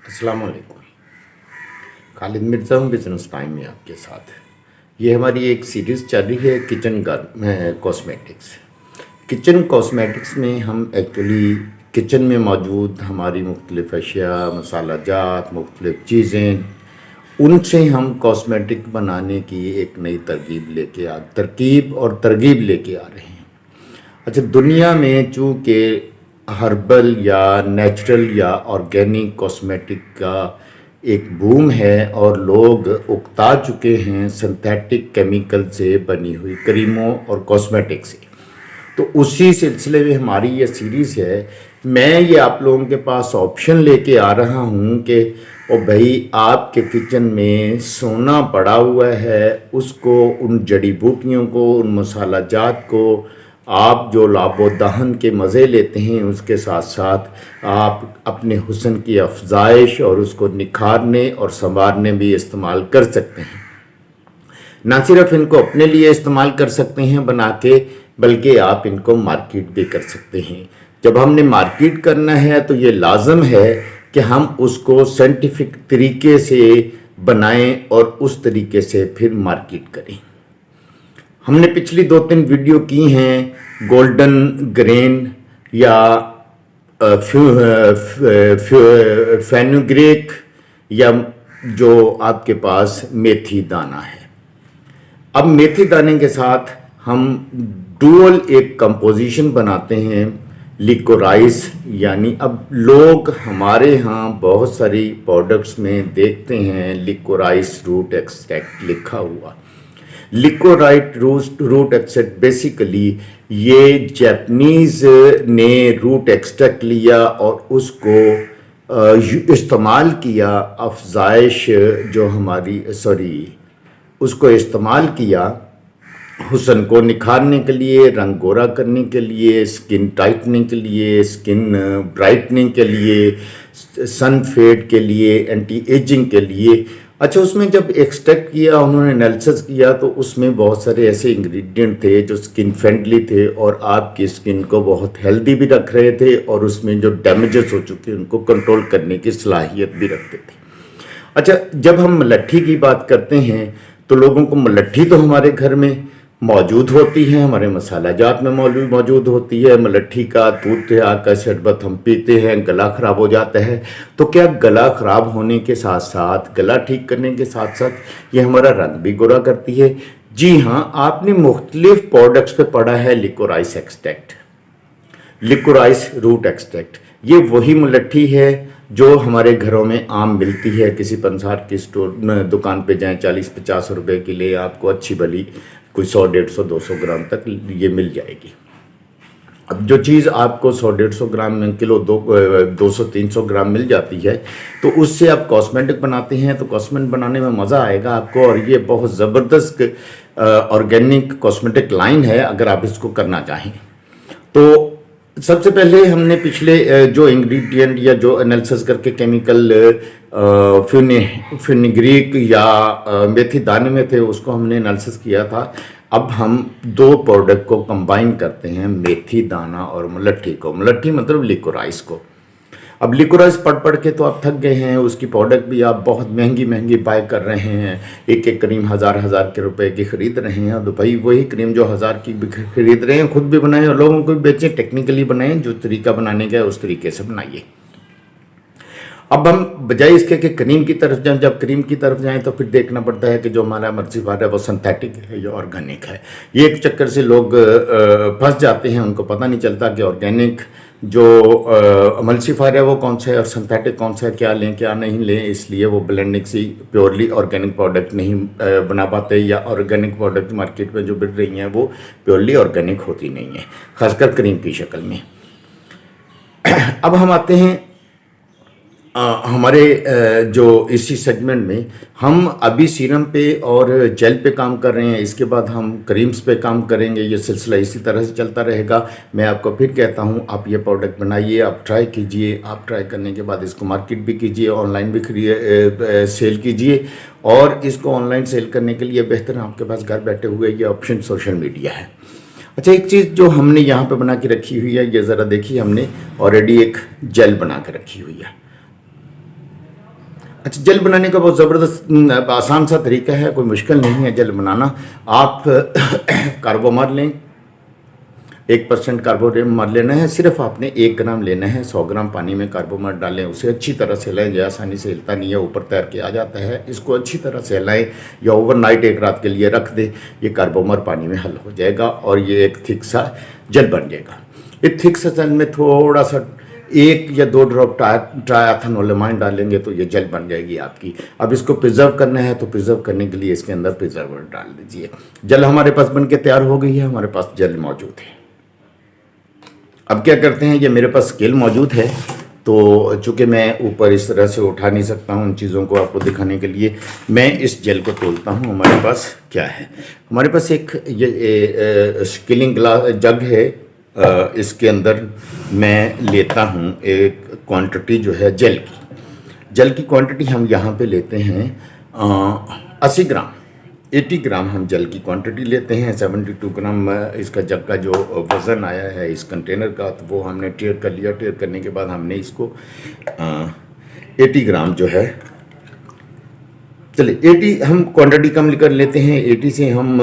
अस्सलाम वालेकुम। खालिद मिर्ज़ा हूँ बिज़नेस टाइम में आपके साथ। ये हमारी एक सीरीज़ चल रही है किचन कॉस्मेटिक्स। किचन कॉस्मेटिक्स में हम एक्चुअली किचन में मौजूद हमारी मुख्तलिफ़ अशिया, मसाला जात, मुख्तलिफ़ चीज़ें, उनसे हम कॉस्मेटिक बनाने की एक नई तरकीब और तरगीब लेके आ रहे हैं। अच्छा, दुनिया में चूँकि हर्बल या नेचुरल या ऑर्गेनिक कॉस्मेटिक का एक बूम है और लोग उकता चुके हैं सिंथेटिक केमिकल से बनी हुई क्रीमों और कॉस्मेटिक से, तो उसी सिलसिले में हमारी ये सीरीज़ है। मैं ये आप लोगों के पास ऑप्शन लेके आ रहा हूँ कि ओ भाई, आपके किचन में सोना पड़ा हुआ है, उसको, उन जड़ी बूटियों को, उन मसाला जात को आप जो लाबो दहन के मज़े लेते हैं, उसके साथ साथ आप अपने हुस्न की अफजाइश और उसको निखारने और संवारने भी इस्तेमाल कर सकते हैं। ना सिर्फ इनको अपने लिए इस्तेमाल कर सकते हैं बना के, बल्कि आप इनको मार्केट भी कर सकते हैं। जब हमने मार्केट करना है तो ये लाजम है कि हम उसको साइंटिफिक तरीके से बनाएं और उस तरीके से फिर मार्केट करें। हमने पिछली 2-3 वीडियो की हैं गोल्डन ग्रेन या फेनुग्रीक या जो आपके पास मेथी दाना है। अब मेथी दाने के साथ हम डुअल एक कंपोजिशन बनाते हैं, लिकोराइस, यानी अब लोग हमारे यहाँ बहुत सारी प्रोडक्ट्स में देखते हैं लिकोराइस रूट एक्सट्रैक्ट लिखा हुआ। लिकोराइट रूट एक्सट्रैक्ट बेसिकली ये जापानीज़ ने रूट एक्सट्रैक्ट लिया और उसको इस्तेमाल किया अफजाइश जो हमारी उसको इस्तेमाल किया हुस्न को निखारने के लिए, रंग गोरा करने के लिए, स्किन टाइटनिंग के लिए, स्किन ब्राइटनिंग के लिए, सन फेड के लिए, एंटी एजिंग के लिए। अच्छा, उसमें जब एक्सट्रैक्ट किया, उन्होंने एनालिसिस किया तो उसमें बहुत सारे ऐसे इंग्रेडिएंट थे जो स्किन फ्रेंडली थे और आपकी स्किन को बहुत हेल्दी भी रख रहे थे और उसमें जो डैमेजेस हो चुके उनको कंट्रोल करने की सलाहियत भी रखते थे। अच्छा, जब हम मलट्ठी की बात करते हैं तो लोगों को मलट्ठी तो हमारे घर में मौजूद होती है, हमारे मसाला जात में मौजूद होती है। मलट्ठी का दूध का शरबत हम पीते हैं, गला ख़राब हो जाता है। तो क्या गला ख़राब होने के साथ साथ, गला ठीक करने के साथ साथ ये हमारा रंग भी गोरा करती है? जी हाँ, आपने मुख्तलिफ प्रोडक्ट्स पे पढ़ा है liquorice extract, liquorice root extract. ये वही मलट्ठी है जो हमारे घरों में आम मिलती है। किसी पंसार की दुकान पे जाएं, 40-50 रुपए के लिए आपको अच्छी भली कोई 100, 150, 200 ग्राम तक ये मिल जाएगी। अब जो चीज़ आपको 100, 150 ग्राम में किलो 200, 300 ग्राम मिल जाती है, तो उससे आप कॉस्मेटिक बनाते हैं तो कॉस्मेटिक बनाने में मज़ा आएगा आपको। और ये बहुत ज़बरदस्त ऑर्गेनिक कॉस्मेटिक लाइन है अगर आप इसको करना चाहें तो। सबसे पहले हमने पिछले जो इंग्रेडिएंट या जो एनालिसिस करके केमिकल फेनुग्रीक या मेथी दाने में थे उसको हमने एनालिसिस किया था। अब हम दो प्रोडक्ट को कंबाइन करते हैं, मेथी दाना और मलट्ठी को। मलट्ठी मतलब लिकोराइस को। अब लिकोराइस पढ़ के तो आप थक गए हैं, उसकी प्रोडक्ट भी आप बहुत महंगी बाय कर रहे हैं। एक क्रीम हज़ार के रुपए की ख़रीद रहे हैं। तो भाई वही क्रीम जो 1000 की खरीद रहे हैं खुद भी बनाएं और लोगों को भी बेचें, टेक्निकली बनाएं। जो तरीका बनाने का है उस तरीके से बनाइए। अब हम बजाय इसके कि क्रीम की तरफ जाएं, जब क्रीम की तरफ जाएं तो फिर देखना पड़ता है कि जो हमारा एमल्सिफायर है वो सिंथेटिक है या ऑर्गेनिक है। ये एक चक्कर से लोग फंस जाते हैं, उनको पता नहीं चलता कि ऑर्गेनिक जो एमल्सिफायर है वो कौन सा है और सिंथेटिक कौन सा है, क्या लें क्या नहीं लें। इसलिए वो ब्लेंडिंग से प्योरली ऑर्गेनिक प्रोडक्ट नहीं बना पाते, या ऑर्गेनिक प्रोडक्ट मार्केट में जो बिक रही हैं वो प्योरली ऑर्गेनिक होती नहीं है, खासकर क्रीम की शक्ल में। अब हम आते हैं हमारे जो इसी सेगमेंट में हम अभी सीरम पे और जेल पे काम कर रहे हैं। इसके बाद हम क्रीम्स पे काम करेंगे। ये सिलसिला इसी तरह से चलता रहेगा। मैं आपको फिर कहता हूँ, आप ये प्रोडक्ट बनाइए, आप ट्राई कीजिए। आप ट्राई करने के बाद इसको मार्केट भी कीजिए, ऑनलाइन भी सेल कीजिए। और इसको ऑनलाइन सेल करने के लिए बेहतर आपके पास घर बैठे हुए ये ऑप्शन सोशल मीडिया है। अच्छा, एक चीज़ जो हमने यहाँ पे बना के रखी हुई है, ये ज़रा देखिए, हमने ऑलरेडी एक जेल बना के रखी हुई है। अच्छा, जल बनाने का बहुत ज़बरदस्त आसान सा तरीका है, कोई मुश्किल नहीं है जल बनाना। आप कार्बोमार लें, 1% कार्बोमार लेना है, सिर्फ आपने 1 ग्राम लेना है। 100 ग्राम पानी में कार्बोमार डालें, उसे अच्छी तरह से हिलाएं, ये आसानी से हिलता नहीं है, ऊपर तैर के आ जाता है। इसको अच्छी तरह से हिलाएं या ओवरनाइट 1 रात के लिए रख दें, ये कार्बोमार पानी में हल हो जाएगा और ये एक थिक सा जल बन जाएगा। इस थिक सा जल में थोड़ा सा 1 या 2 ड्रॉप ट्राइएथानोलेमाइन डालेंगे तो ये जल बन जाएगी आपकी। अब इसको प्रिजर्व करना है तो प्रिजर्व करने के लिए इसके अंदर प्रिजर्वर डाल दीजिए। जल हमारे पास बन के तैयार हो गई है, हमारे पास जल मौजूद है। अब क्या करते हैं, ये मेरे पास स्केल मौजूद है, तो चूँकि मैं ऊपर इस तरह से उठा नहीं सकता हूँ उन चीज़ों को आपको दिखाने के लिए, मैं इस जल को तोलता हूँ। हमारे पास क्या है, हमारे पास एक ये स्केलिंग ग्लास जग है। इसके अंदर मैं लेता हूँ एक क्वांटिटी जो है जल की क्वांटिटी हम यहाँ पे लेते हैं 80 ग्राम, 80 ग्राम हम जल की क्वांटिटी लेते हैं। 72 ग्राम इसका जग का जो वज़न आया है इस कंटेनर का, तो वो हमने टेयर कर लिया। टेयर करने के बाद हमने इसको 80 ग्राम जो है, चलिए 80 हम क्वांटिटी कम कर लेते हैं, 80 से हम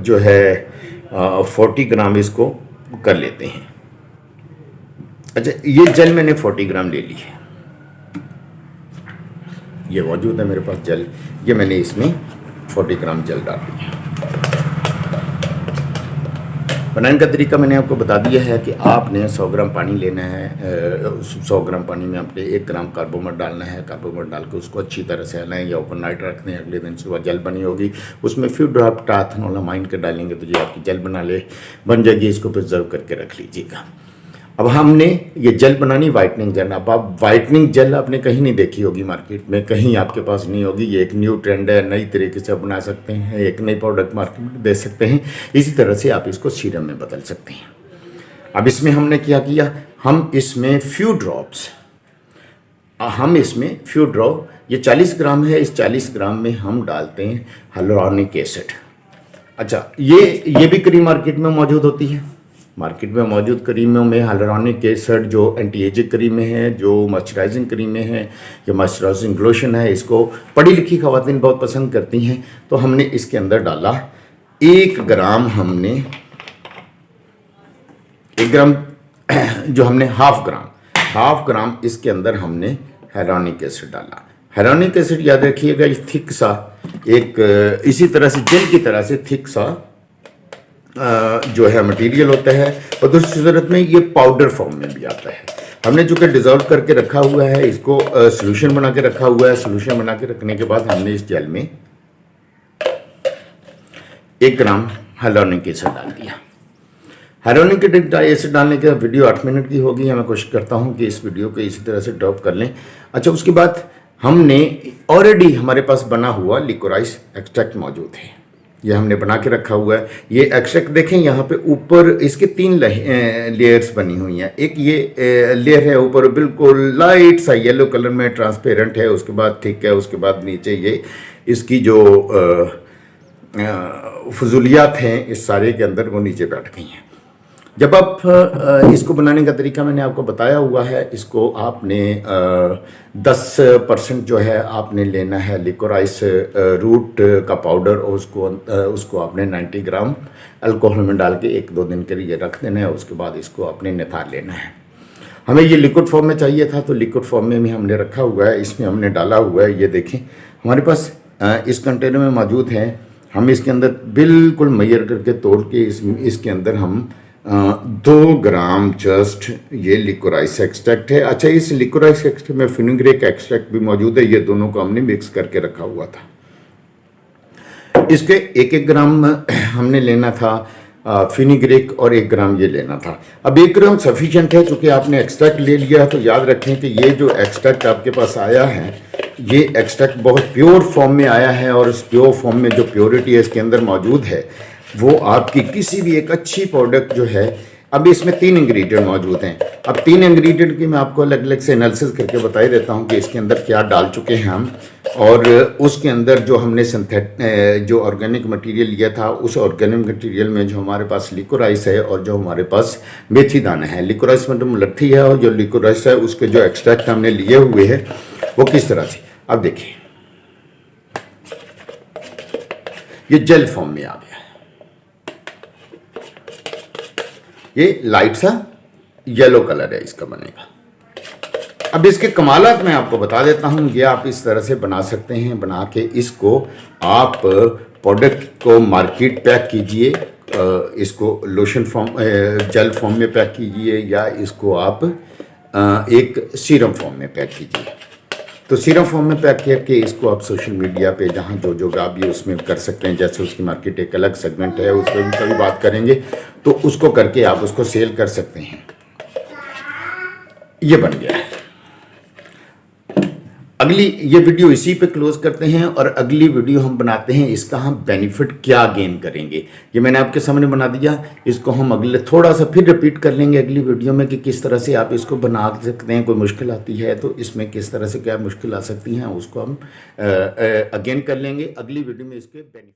जो है 40 ग्राम इसको कर लेते हैं। अच्छा, ये जल मैंने 40 ग्राम ले ली है, ये मौजूद है मेरे पास जल, ये मैंने इसमें 40 ग्राम जल डाल दिया। बनाने का तरीका मैंने आपको बता दिया है कि आपने 100 ग्राम पानी लेना है। 100 ग्राम पानी में आपने 1 ग्राम कार्बोमार डालना है। कार्बोमार डाल के उसको अच्छी तरह से हिलाएं या ओवरनाइट रख दें, अगले दिन सुबह जल बनी होगी। उसमें फ्यू ड्रॉप ट्राइएथानोलेमाइन के डालेंगे तो ये आपकी जल बन जाएगी। इसको प्रिजर्व करके रख लीजिएगा। अब हमने ये जल बनानी वाइटनिंग जल। अब आप वाइटनिंग जल आपने कहीं नहीं देखी होगी मार्केट में, कहीं आपके पास नहीं होगी। ये एक न्यू ट्रेंड है, नई तरीके से बना सकते हैं, एक नई प्रोडक्ट मार्केट में दे सकते हैं। इसी तरह से आप इसको सीरम में बदल सकते हैं। अब इसमें हमने क्या किया, हम इसमें फ्यू ड्रॉप, ये 40 ग्राम है, इस 40 ग्राम में हम डालते हैं हाइलुरोनिक एसिड। अच्छा, ये भी क्रीम मार्केट में मौजूद होती है। मार्केट में मौजूद क्रीमों में हाइलुरोनिक एसिड जो एंटी एजिंग क्रीमें हैं, जो मॉइस्चराइजिंग क्रीमें हैं, या मॉइस्चराइजिंग लोशन है, इसको पढ़ी लिखी ख़वातीन बहुत पसंद करती हैं। तो हमने इसके अंदर डाला 1 ग्राम, हमने 1 ग्राम जो हमने हाफ ग्राम इसके अंदर हमने हाइलुरोनिक एसिड डाला। हाइलुरोनिक एसिड याद रखिएगा, थिक सा एक इसी तरह से जेल की तरह से थिक सा जो है मटेरियल होता है, और दूसरी सूरत में ये पाउडर फॉर्म में भी आता है। हमने चूँकि डिज़ोल्व करके रखा हुआ है, इसको सोल्यूशन बना के रखा हुआ है। सोल्यूशन बना के रखने के बाद हमने इस जेल में 1 ग्राम हाइलुरोनिक एसिड डाल दिया। हाइलुरोनिक एसिड डालने के वीडियो 8 मिनट की होगी, मैं कोशिश करता हूँ कि इस वीडियो को इसी तरह से ड्रॉप कर लें। अच्छा, उसके बाद हमने ऑलरेडी हमारे पास बना हुआ लिकोराइस एक्सट्रैक्ट मौजूद है, ये हमने बना के रखा हुआ है। ये एक्सट्रैक्ट देखें, यहाँ पे ऊपर इसके 3 लेयर्स बनी हुई हैं। एक ये लेयर है ऊपर बिल्कुल लाइट सा येलो कलर में ट्रांसपेरेंट है, उसके बाद थिक है, उसके बाद नीचे ये इसकी जो फजूलियात हैं इस सारे के अंदर वो नीचे बैठ गई हैं। जब आप इसको बनाने का तरीका मैंने आपको बताया हुआ है। इसको आपने 10% जो है आपने लेना है लिकोराइस रूट का पाउडर, और उसको आपने 90 ग्राम अल्कोहल में डाल के 1-2 दिन के लिए रख देना है। उसके बाद इसको आपने निथार लेना है। हमें ये लिक्विड फॉर्म में चाहिए था, तो लिक्विड फॉर्म में भी हमने रखा हुआ है। इसमें हमने डाला हुआ है, ये देखें हमारे पास इस कंटेनर में मौजूद है। हम इसके अंदर बिल्कुल मैयर करके तोड़ के इसके अंदर हम 2 ग्राम जस्ट ये लिकोराइस एक्सट्रैक्ट है। अच्छा, इस लिकोराइस एक्सट्रैक्ट में फेनुग्रीक एक्सट्रैक्ट भी मौजूद है। ये दोनों को हमने मिक्स करके रखा हुआ था। इसके 1-1 ग्राम हमने लेना था फेनुग्रीक, और 1 ग्राम ये लेना था। अब 1 ग्राम सफिशिएंट है, चूँकि आपने एक्सट्रैक्ट ले लिया। तो याद रखें कि ये जो एक्सट्रैक्ट आपके पास आया है, ये एक्सट्रैक्ट बहुत प्योर फॉर्म में आया है, और इस प्योर फॉर्म में जो प्योरिटी है इसके अंदर मौजूद है, वो आपकी किसी भी एक अच्छी प्रोडक्ट जो है। अब इसमें 3 इंग्रेडिएंट मौजूद हैं। अब 3 इंग्रेडिएंट की मैं आपको अलग अलग से एनालिसिस करके बता ही देता हूँ कि इसके अंदर क्या डाल चुके हैं हम, और उसके अंदर जो हमने जो ऑर्गेनिक मटेरियल लिया था, उस ऑर्गेनिक मटेरियल में जो हमारे पास लिकोराइस है और जो हमारे पास मेथी दाना है। लिकोराइस मतलब लट्ठी है, और जो लिकोराइस है उसके जो एक्सट्रैक्ट हमने लिए हुए हैं वो किस तरह से। अब देखिए ये जेल फॉर्म में आ गया है, ये लाइट सा येलो कलर है इसका बनेगा। अब इसके कमालात मैं आपको बता देता हूँ, ये आप इस तरह से बना सकते हैं। बना के इसको आप प्रोडक्ट को मार्केट पैक कीजिए, इसको लोशन फॉर्म जेल फॉर्म में पैक कीजिए, या इसको आप एक सीरम फॉर्म में पैक कीजिए। तो सीरम फॉर्म में पैक करके इसको आप सोशल मीडिया पे जहाँ जो आप भी उसमें कर सकते हैं, जैसे उसकी मार्केट एक अलग सेगमेंट है, उस पर भी कभी बात करेंगे, तो उसको करके आप उसको सेल कर सकते हैं। ये बन गया है। अगली ये वीडियो इसी पे क्लोज करते हैं और अगली वीडियो हम बनाते हैं इसका हम बेनिफिट क्या गेन करेंगे। ये मैंने आपके सामने बना दिया, इसको हम अगले थोड़ा सा फिर रिपीट कर लेंगे अगली वीडियो में कि किस तरह से आप इसको बना सकते हैं। कोई मुश्किल आती है तो इसमें किस तरह से क्या मुश्किल आ सकती हैं उसको हम अगेन कर लेंगे अगली वीडियो में इसके बेनिफिट।